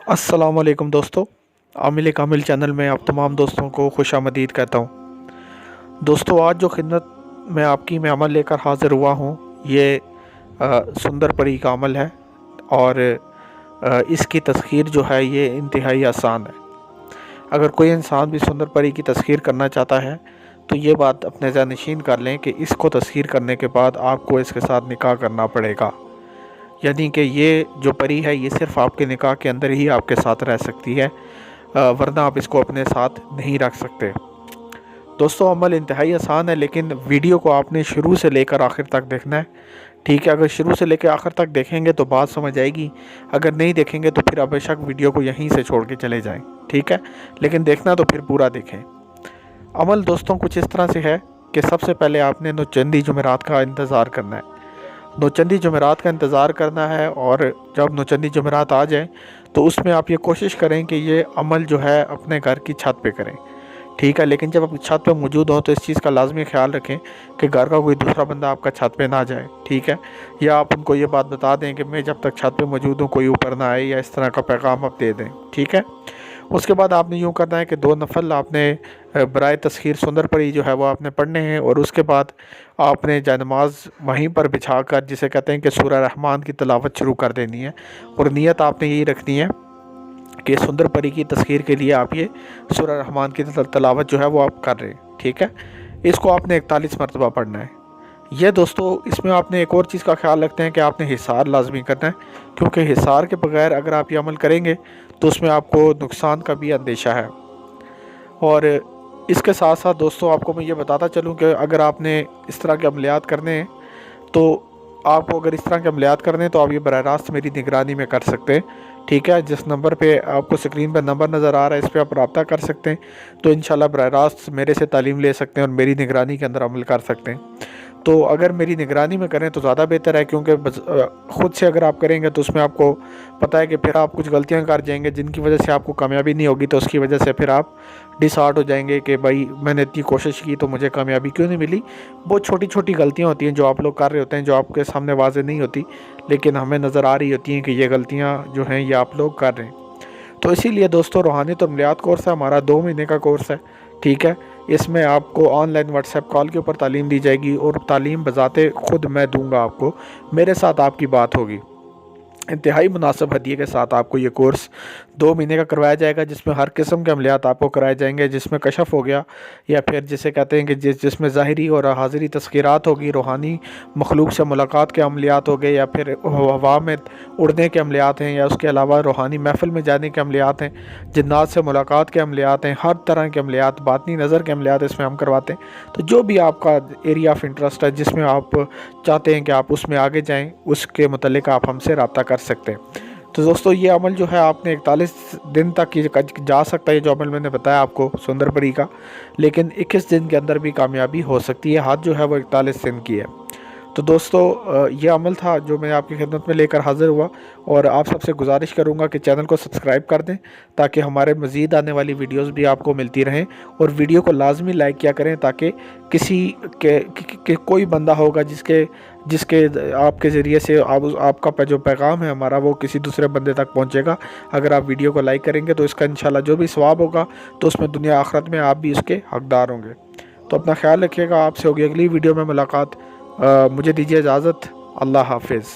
अस्सलाम वालेकुम दोस्तों, आमिल कामिल चैनल में आप तमाम दोस्तों को खुश आमदीद कहता हूँ। दोस्तों, आज जो खिदमत में आपकी मैं अमल लेकर हाज़िर हुआ हूँ, ये सुंदर परी का अमल है और इसकी तस्खीर जो है ये इंतहाई आसान है। अगर कोई इंसान भी सुंदर परी की तस्खीर करना चाहता है तो ये बात अपने ज़हनशीन कर लें कि इसको तस्खीर करने के बाद आपको इसके साथ निकाह करना पड़ेगा। यानी कि ये जो परी है ये सिर्फ़ आपके निकाह के अंदर ही आपके साथ रह सकती है, वरना आप इसको अपने साथ नहीं रख सकते। दोस्तों, अमल इंतहाई आसान है, लेकिन वीडियो को आपने शुरू से लेकर आखिर तक देखना है। ठीक है, अगर शुरू से लेकर आखिर तक देखेंगे तो बात समझ आएगी, अगर नहीं देखेंगे तो फिर बेशक वीडियो को यहीं से छोड़ के चले जाएं। ठीक है, लेकिन देखना तो फिर पूरा देखें। अमल दोस्तों कुछ इस तरह से है कि सबसे पहले आपने नौचंदी जुमेरात का इंतज़ार करना है। नौचंदी जुमेरात का इंतज़ार करना है और जब नौचंदी जुमेरात आ जाए तो उसमें आप ये कोशिश करें कि ये अमल जो है अपने घर की छत पे करें। ठीक है, लेकिन जब आप छत पे मौजूद हो तो इस चीज़ का लाजमी ख्याल रखें कि घर का कोई दूसरा बंदा आपका छत पे ना जाए। ठीक है, या आप उनको ये बात बता दें कि मैं जब तक छत पे मौजूद हूँ कोई ऊपर ना आए, या इस तरह का पैगाम आप दे दें। ठीक है, उसके बाद आपने यूँ करना है कि 2 नफल आपने बराए तस्खीर सुंदर परी जो है वो आपने पढ़ने हैं, और उसके बाद आपने जानमाज वहीं पर बिछा कर, जिसे कहते हैं कि सूरह रहमान की तिलावत शुरू कर देनी है। और नीयत आपने यही रखनी है कि सुंदर परी की तस्खीर के लिए आप ये सूरह रहमान की तिलावत जो है वो आप कर रहे हैं। ठीक है, इसको आपने 41 मरतबा पढ़ना है। ये दोस्तों इसमें आपने एक और चीज़ का ख्याल रखते हैं कि आपने हिसार लाजमी करना है, क्योंकि हिसार के बगैर अगर आप ये अमल करेंगे तो उसमें आपको नुकसान का भी अंदेशा है। और इसके साथ साथ दोस्तों आपको मैं ये बताता चलूँ कि अगर आपने इस तरह के अमलियात करने हैं तो आपको अगर इस तरह के अमलियात करने हैं तो आप ये बराह रास्त मेरी निगरानी में कर सकते हैं। ठीक है, जिस नंबर पे आपको स्क्रीन पर नंबर नज़र आ रहा है इस पर आप रब्ता कर सकते हैं, तो इंशाल्लाह बराह रास्त मेरे से तालीम ले सकते हैं और मेरी निगरानी के अंदर अमल कर सकते हैं। तो अगर मेरी निगरानी में करें तो ज़्यादा बेहतर है, क्योंकि ख़ुद से अगर आप करेंगे तो उसमें आपको पता है कि फिर आप कुछ गलतियां कर जाएंगे जिनकी वजह से आपको कामयाबी नहीं होगी, तो उसकी वजह से फिर आप डिसहार्ट हो जाएंगे कि भाई मैंने इतनी कोशिश की तो मुझे कामयाबी क्यों नहीं मिली। बहुत छोटी छोटी गलतियां होती हैं जो आप लोग कर रहे होते हैं, जो आपके सामने वाज़ेह नहीं होती, लेकिन हमें नज़र आ रही होती हैं कि ये गलतियाँ जो हैं ये आप लोग कर रहे हैं। तो इसीलिए दोस्तों रूहानी तो अमलियात कोर्स है हमारा, 2 महीने का कोर्स है। ठीक है, इसमें आपको ऑनलाइन व्हाट्सएप कॉल के ऊपर तालीम दी जाएगी और तालीम बजाते ख़ुद मैं दूंगा आपको, मेरे साथ आपकी बात होगी। इंतहाई मुनासिब हदिये के साथ आपको ये कोर्स 2 महीने का करवाया जाएगा, जिसमें हर किस्म के अमलियात आपको कराए जाएंगे, जिसमें कशफ हो गया, या फिर जिसे कहते हैं कि जिसमें ज़ाहिरी और हाज़िरी तस्कीरात होगी, रूहानी मखलूक से मुलाकात के अमलियात हो गए, या फिर हवा में उड़ने के अमलियात हैं, या उसके अलावा रूहानी महफ़िल में जाने के अमलियात हैं, जिन्नात से मुलाकात के अमलियात हैं, हर तरह के अमलियात, बातनी नज़र के अमलियात इसमें हम करवाते हैं। तो जो भी आपका एरिया ऑफ इंटरेस्ट है, जिसमें आप चाहते हैं कि आप उसमें आगे जाएँ, उसके मुतल्लिक़ आप हमसे रब्ता कर सकते हैं। तो दोस्तों ये अमल जो है आपने 41 दिन तक ये जा सकता है, जो अमल मैंने बताया आपको सुंदर परी का, लेकिन 21 दिन के अंदर भी कामयाबी हो सकती है। हाथ जो है वो 41 दिन की है। तो दोस्तों ये अमल था जो मैं आपकी खिदमत में लेकर हाज़िर हुआ, और आप सबसे गुजारिश करूंगा कि चैनल को सब्सक्राइब कर दें ताकि हमारे मज़ीद आने वाली वीडियोस भी आपको मिलती रहें, और वीडियो को लाजमी लाइक किया करें ताकि किसी के कोई बंदा होगा जिसके आपके ज़रिए से आपका जो पैगाम है हमारा वो किसी दूसरे बंदे तक पहुँचेगा। अगर आप वीडियो को लाइक करेंगे तो इसका इंशाल्लाह जो भी सवाब होगा तो उसमें दुनिया आखिरत में आप भी उसके हकदार होंगे। तो अपना ख्याल रखिएगा, आपसे होगी अगली वीडियो में मुलाकात। मुझे दीजिए इजाज़त। अल्लाह हाफिज़।